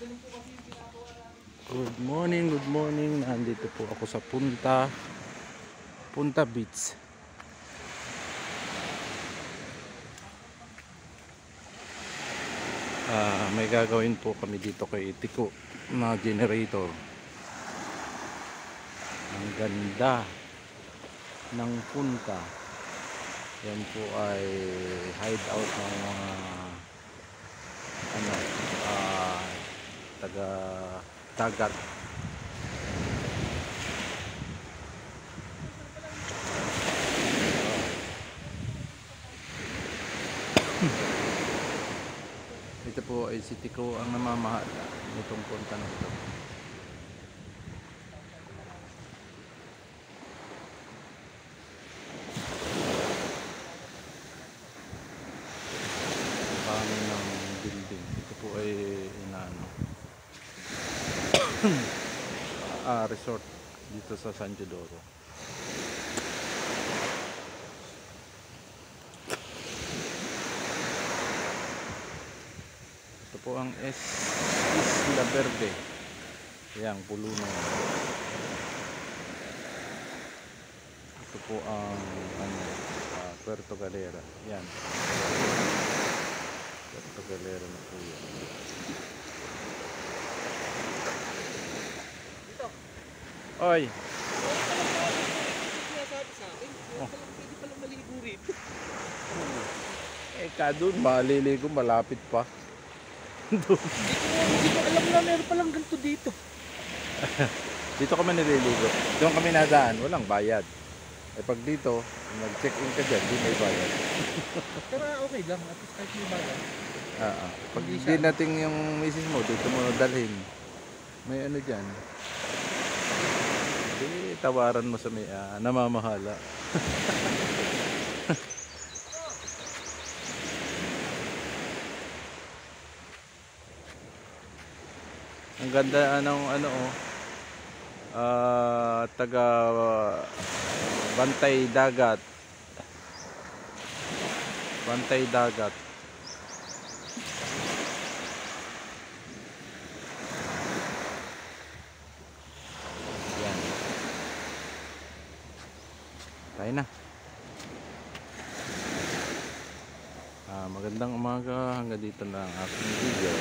Good morning, good morning. Nandito po ako sa Punta Beach. May gagawin po kami dito kay Tiko na generator. Ang ganda ng punta. Yan po ay hideout ng mga taga dagat. Ito po ay si Tiko ang namamahala nitong punta na ito. Kami ng building. Ito po ay resort dito sa San Teodoro. Ito po ang Isla Verde. Yang Puluno. Ito po ang Puerto Galera. Yan. Puerto Galera na po yan. Oy. Sinasabi sa akin, pwede palang maligo rito. Doon maliligo, malapit pa. Hindi ko alam na meron palang ganito dito. Dito kami nililigo. Doon kami nadaan, walang bayad. Pag dito, nag-check-in ka dyan, di may bayad. Pero okay lang, at least kahit may bayad. Pag hindi natin yung misis mo, dito mo dalhin. May ano dyan. Di tawaran mo sa may namamahala. Ang ganda taga Bantay Dagat. Bantay Dagat. Yan. Tayo na. Magandang umaga. Hanggang dito na ang aking video.